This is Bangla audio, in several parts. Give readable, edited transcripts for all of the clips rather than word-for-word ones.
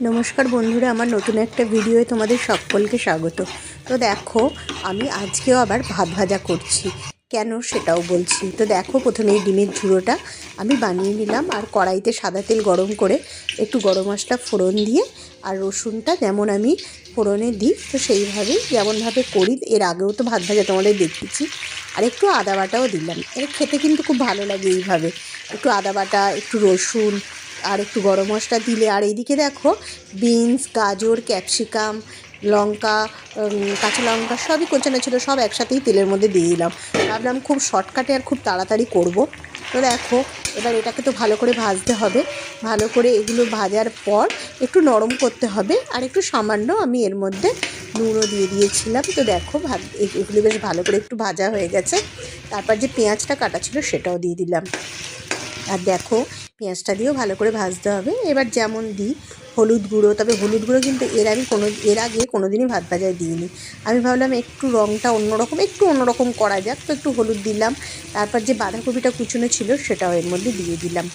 নমস্কার বন্ধুরা, আমার নতুন একটা ভিডিওয়ে তোমাদের সকলকে স্বাগত। তো দেখো, আমি আজকেও আবার ভাত ভাজা করছি, কেন সেটাও বলছি। তো দেখো, প্রথমে এই ডিমের ঝুড়োটা আমি বানিয়ে নিলাম, আর কড়াইতে সাদা তেল গরম করে একটু গরম মশলা ফোড়ন দিয়ে, আর রসুনটা যেমন আমি ফোড়নে দিই তো সেইভাবেই যেমনভাবে করি, এর আগেও তো ভাত ভাজা তোমাদের দেখিয়েছি। আর একটু আদা বাটাও দিলাম, এর খেতে কিন্তু খুব ভালো লাগে এইভাবে, একটু আদা বাটা, একটু রসুন আর একটু গরম মশলা দিলে। আর এইদিকে দেখো, বিনস, গাজর, ক্যাপসিকাম, লঙ্কা, কাঁচা লঙ্কা সবই কোচানো ছিল, সব একসাথেই তেলের মধ্যে দিয়ে দিলাম। ভাবলাম খুব শর্টকাটে আর খুব তাড়াতাড়ি করব। তো দেখো, এবার এটাকে তো ভালো করে ভাজতে হবে। ভালো করে এগুলো ভাজার পর একটু নরম করতে হবে, আর একটু সামান্য আমি এর মধ্যে নুনও দিয়ে দিয়েছিলাম। তো দেখো, এগুলো বেশ ভালো করে একটু ভাজা হয়ে গেছে। তারপর যে পেঁয়াজটা কাটা ছিল সেটাও দিয়ে দিলাম। আর দেখো, পেঁয়াজটা দিয়েও ভালো করে ভাজতে হবে। এবার যেমন দিই হলুদ গুঁড়ো, তবে হলুদ গুঁড়ো কিন্তু এর আগে কোনো দিনই ভাত ভাজায় দিইনি। আমি ভাবলাম একটু রঙটা একটু অন্যরকম করা যাক, তো একটু হলুদ দিলাম। তারপর যে বাঁধাকপিটা কুচনো ছিল সেটাও এর মধ্যে দিয়ে দিলাম।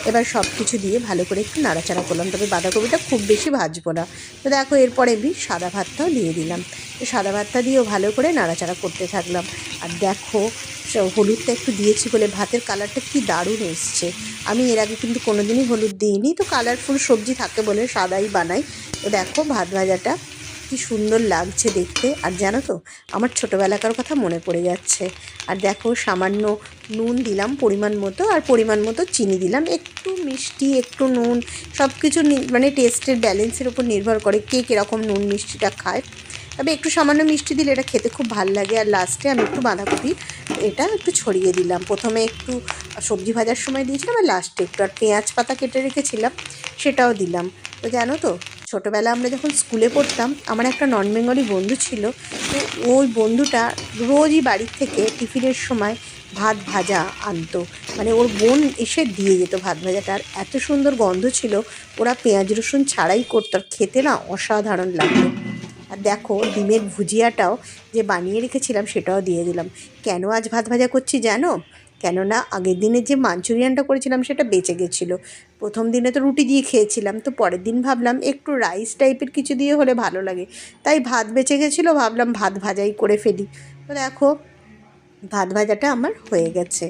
এবার সব কিছু দিয়ে ভালো করে একটু নাড়াচাড়া করলাম, তবে বাঁধাকপিটা খুব বেশি ভাজবো না। তো দেখো, এরপরে আমি সাদা ভাতটাও দিয়ে দিলাম। তো সাদা ভাতটা দিয়েও ভালো করে নাড়াচাড়া করতে থাকলাম। আর দেখো, হলুদটা একটু দিয়েছি বলে ভাতের কালারটা কি দারুণ এসছে। আমি এর আগে কিন্তু কোনো দিনই হলুদ দিইনি, তো কালারফুল সবজি থাকে বলে সাদাই বানাই। তো দেখো, ভাত ভাজাটা কি সুন্দর লাগছে দেখতে। আর জানো তো, আমার ছোটোবেলাকার কথা মনে পড়ে যাচ্ছে। আর দেখো, সামান্য নুন দিলাম পরিমাণ মতো, আর পরিমাণ মতো চিনি দিলাম। একটু মিষ্টি, একটু নুন, সব কিছু মানে টেস্টের ব্যালেন্সের উপর নির্ভর করে কে কীরকম নুন মিষ্টিটা খায়। তবে একটু সামান্য মিষ্টি দিলে এটা খেতে খুব ভালো লাগে। আর লাস্টে আমি একটু বাঁধাকপি এটা একটু ছড়িয়ে দিলাম। প্রথমে একটু সবজি ভাজার সময় দিয়েছিলাম, আর লাস্টে একটু, আর পেঁয়াজ পাতা কেটে রেখেছিলাম সেটাও দিলাম। তো জানো তো, ছোটোবেলা আমরা যখন স্কুলে পড়তাম, আমার একটা নন বেঙ্গলি বন্ধু ছিল। তো ওই বন্ধুটা রোজই বাড়ির থেকে টিফিনের সময় ভাত ভাজা আনতো, মানে ওর বোন এসে দিয়ে যেত ভাত ভাজাটা। আর এত সুন্দর গন্ধ ছিল, ওরা পেঁয়াজ রসুন ছাড়াই করতো, আর খেতে না অসাধারণ লাগতো। আর দেখো, ডিমের ভুজিয়াটাও যে বানিয়ে রেখেছিলাম সেটাও দিয়ে দিলাম। কেন আজ ভাত ভাজা করছি জানো? কেননা আগের দিনের যে মাঞ্চুরিয়ানটা করেছিলাম সেটা বেঁচে গেছিলো। প্রথম দিনে তো রুটি দিয়ে খেয়েছিলাম, তো পরের দিন ভাবলাম একটু রাইস টাইপের কিছু দিয়ে হলে ভালো লাগে। তাই ভাত বেঁচে গেছিলো, ভাবলাম ভাত ভাজাই করে ফেলি। তো দেখো, ভাত ভাজাটা আমার হয়ে গেছে।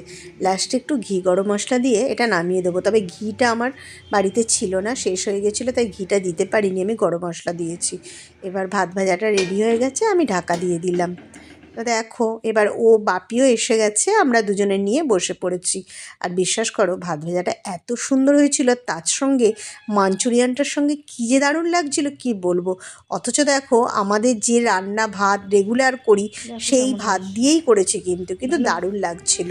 লাস্টে একটু ঘি গরম মশলা দিয়ে এটা নামিয়ে দেবো। তবে ঘিটা আমার বাড়িতে ছিল না, শেষ হয়ে গেছিলো, তাই ঘিটা দিতে পারিনি, আমি গরম মশলা দিয়েছি। এবার ভাত ভাজাটা রেডি হয়ে গেছে, আমি ঢাকা দিয়ে দিলাম। তো দেখো, এবার ও বাপিও এসে গেছে, আমরা দুজনে নিয়ে বসে পড়েছি। আর বিশ্বাস করো, ভাত ভাজাটা এত সুন্দর হয়েছিল, তার সঙ্গে মাঞ্চুরিয়ানটার সঙ্গে কী যে দারুণ লাগছিল কি বলবো। অথচ দেখো, আমাদের যে রান্না ভাত রেগুলার করি সেই ভাত দিয়েই করেছি, কিন্তু দারুণ লাগছিল।